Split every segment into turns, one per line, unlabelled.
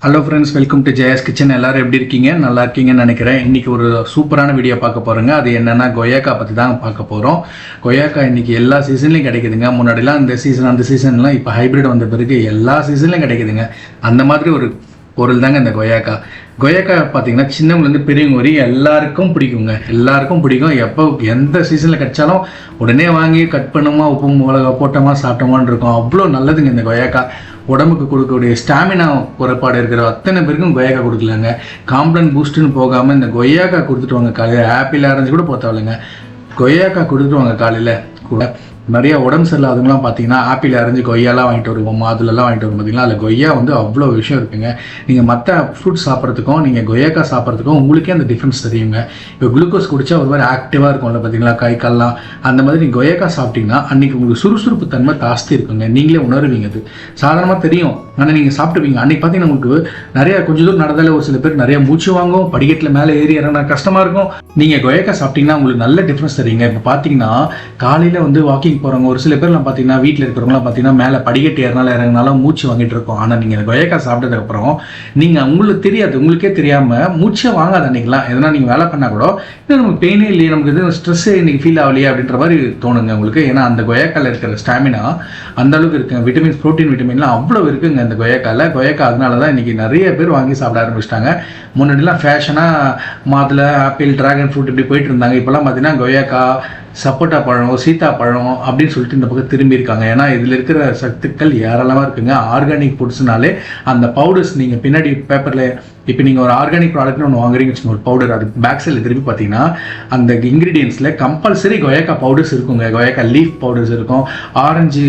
Hello friends, welcome to Jaya's kitchen. எல்லோரும் எப்படி இருக்கீங்க? நல்லா இருக்கீங்கன்னு நினைக்கிறேன். இன்றைக்கி ஒரு சூப்பரான வீடியோ பார்க்க போகிறோங்க. அது என்னென்னா கொய்யாக்கா பற்றி தான் பார்க்க போகிறோம். கொய்யாக்கா இன்றைக்கி எல்லா சீசன்லையும் கிடைக்குதுங்க. முன்னாடிலாம் இந்த சீசன் அந்த சீசன்லாம் இப்போ ஹைப்ரிட் வந்த பிறகு எல்லா சீசன்லையும் கிடைக்குதுங்க. அந்த மாதிரி ஒரு பொருள் தாங்க இந்த கொய்யாக்கா. கொய்யாக்கா பார்த்தீங்கன்னா சின்னவங்கலேருந்து பெரியவங்க வரையும் எல்லாருக்கும் பிடிக்குங்க. எல்லாருக்கும் பிடிக்கும். எப்போ எந்த சீசனில் கிடைச்சாலும் உடனே வாங்கி கட் பண்ணுமா, உப்பு மிளகா போட்டோமா சாப்பிட்டோமான்னு இருக்கும். அவ்வளோ நல்லதுங்க இந்த கொய்யாக்கா. உடம்புக்கு கொடுக்கக்கூடிய ஸ்டாமினா குறைபாடு இருக்கிற அத்தனை பேருக்கும் கொய்யாக்கா கொடுக்கலாங்க. காம்ப்ளன் பூஸ்ட்டுன்னு போகாமல் இந்த கொய்யாக்கா கொடுத்துட்டு வாங்க. காலையில் ஆப்பிள் ஆரஞ்சு கூட போத்தாவில்லைங்க, கொய்யாக்கா கொடுத்துட்டு வாங்க. காலையில் கூட நிறைய உடம்பு சரியில்லாதவங்களாம் பார்த்தீங்கன்னா ஆப்பிள் அரைஞ்சி கொய்யாலாம் வாங்கிட்டு வருவோம், மாதுளெல்லாம் வாங்கிட்டு வரும் பார்த்தீங்கன்னா அதில் கொய்யா வந்து அவ்வளோ விஷயம் இருக்குங்க. நீங்கள் மற்ற ஃப்ரூட் சாப்பிட்றதுக்கும் நீங்கள் கொய்யாக்கா சாப்பிட்றதுக்கும் உங்களுக்கே அந்த டிஃப்ரென்ஸ் தெரியுங்க. இப்போ குளுக்கோஸ் குடித்தா ஒரு மாதிரி ஆக்டிவாக இருக்கும்ல பார்த்தீங்களா, கை கால்லாம். அந்த மாதிரி நீங்கள் கொய்யாக்கா சாப்பிட்டீங்கன்னா அன்றைக்கி உங்களுக்கு சுறுசுறுப்பு தன்மை ஜாஸ்தி இருக்குங்க. நீங்களே உணர்வீங்க. அது சாதாரணமாக தெரியும், ஆனால் நீங்கள் சாப்பிட்டுவீங்க. அன்றைக்கி பார்த்தீங்கன்னா உங்களுக்கு நிறைய கொஞ்சம் தூரம் நடந்தாலே ஒரு சில பேர் நிறைய மூச்சு வாங்கும், படிக்கட்டில் மேலே ஏறி இறங்கினா கஷ்டமாக இருக்கும். நீங்கள் கொய்யாக்கா சாப்பிட்டீங்கன்னா உங்களுக்கு நல்ல டிஃப்ரென்ஸ் தெரியுங்க. இப்போ பார்த்தீங்கன்னா காலையில் வந்து வாக்கிங் போகிறவங்க ஒரு சில பேர்லாம் பார்த்தீங்கன்னா வீட்டில் இருக்கிறவங்களாம் பார்த்தீங்கன்னா மேலே படிக்கட்டு ஏறினாலும் இறங்கினாலும் மூச்சு வாங்கிட்டு இருக்கோம். ஆனால் நீங்கள் கொய்யாக்கா சாப்பிட்டதுக்கப்புறம் நீங்கள் உங்களுக்கு தெரியாது, உங்களுக்கே தெரியாமல் மூச்சே வாங்காது அன்றைக்கெலாம். எதனா நீங்கள் வேலை பண்ணால் கூட இன்னும் நமக்கு பெயினே இல்லையே, நமக்கு எதுவும் ஸ்ட்ரெஸ்ஸே இன்றைக்கி ஃபீல் ஆகலையே அப்படின்ற மாதிரி தோணுங்க உங்களுக்கு. ஏன்னா அந்த கொய்யாக்காவில் இருக்கிற ஸ்டாமினா அந்த அளவுக்கு இருக்குங்க. விட்டமின்ஸ், ப்ரோட்டீன், விட்டமின்லாம் அவ்வளோ இருக்குங்க இந்த கொய்யாக்காவில். கொய்யாக்கா அதனால தான் இன்றைக்கி நிறைய பேர் வாங்கி சாப்பிட ஆரம்பிச்சிட்டாங்க. முன்னாடிலாம் ஃபேஷனாக மாதுளை, ஆப்பிள், டிராகன் ஃப்ரூட் இப்படி போயிட்டு இருந்தாங்க. இப்போலாம் பார்த்தீங்கன்னா கொய்யாக்கா, சப்போட்டா பழம், சீத்தா பழம் அப்படின்னு சொல்லிட்டு இந்த பக்கம் திரும்பி இருக்காங்க. ஏன்னா இதில் இருக்கிற சத்துக்கள் ஏராளமாக இருக்குங்க. ஆர்கானிக் ஃபுட்ஸ்னாலே அந்த பவுடர்ஸ் நீங்கள் பின்னாடி பேப்பரில் இப்போ நீங்கள் ஒரு ஆர்கானிக் ப்ராடக்ட்னு ஒன்று வாங்குறீங்கன்னு வச்சுக்கோங்க, ஒரு பவுடர், அது பேக் சைடில் திருப்பி பார்த்தீங்கன்னா அந்த இன்க்ரீடியன்ஸில் கம்பல்சரி கொய்யாக்கா பவுடர்ஸ் இருக்குங்க. கொய்யாக்கா லீஃப் பவுடர்ஸ் இருக்கும், ஆரஞ்சு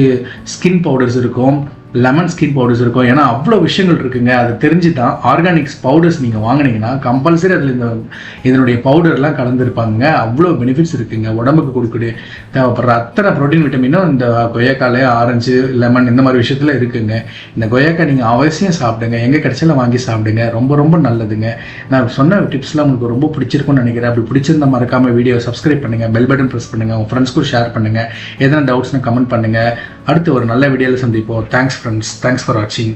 ஸ்கின் பவுடர்ஸ் இருக்கும், லெமன் ஸ்கின் பவுடர்ஸ் இருக்கும். ஏன்னா அவ்வளோ விஷயங்கள் இருக்குங்க. அது தெரிஞ்சு தான் ஆர்கானிக்ஸ் பவுடர்ஸ் நீங்கள் வாங்கினீங்கன்னா கம்பல்சரி அதில் இதனுடைய பவுடர்லாம் கலந்துருப்பாங்க. அவ்வளோ பெனிஃபிட்ஸ் இருக்குங்க. உடம்புக்கு கொடுக்கக்கூடிய தேவைப்படுற அத்தனை ப்ரோட்டீன், விட்டமினும் இந்த கொய்யாக்காலே, ஆரஞ்சு, லெமன் இந்த மாதிரி விஷயத்தில் இருக்குங்க. இந்த கொய்யாக்கா நீங்கள் அவசியம் சாப்பிடுங்க. எங்கே கிடைச்சாலும் வாங்கி சாப்பிடுங்க. ரொம்ப ரொம்ப நல்லதுங்க. நான் சொன்ன டிப்ஸ்லாம் உங்களுக்கு ரொம்ப பிடிச்சிருக்கும்னு நினைக்கிறேன். அப்படி பிடிச்சிருந்தா மறக்காமல் வீடியோ சப்ஸ்கிரைப் பண்ணுங்கள், பெல் பட்டன் ப்ரெஸ் பண்ணுங்கள், உங்கள் ஃப்ரெண்ட்ஸ்க்கும் ஷேர் பண்ணுங்கள். எதனா டவுட்ஸ்னால் கமெண்ட் பண்ணுங்கள். அடுத்து ஒரு நல்ல வீடியோவில் சந்திப்போம். தேங்க்ஸ் ஃப்ரெண்ட்ஸ், தேங்க்ஸ் ஃபார் வாட்சிங்.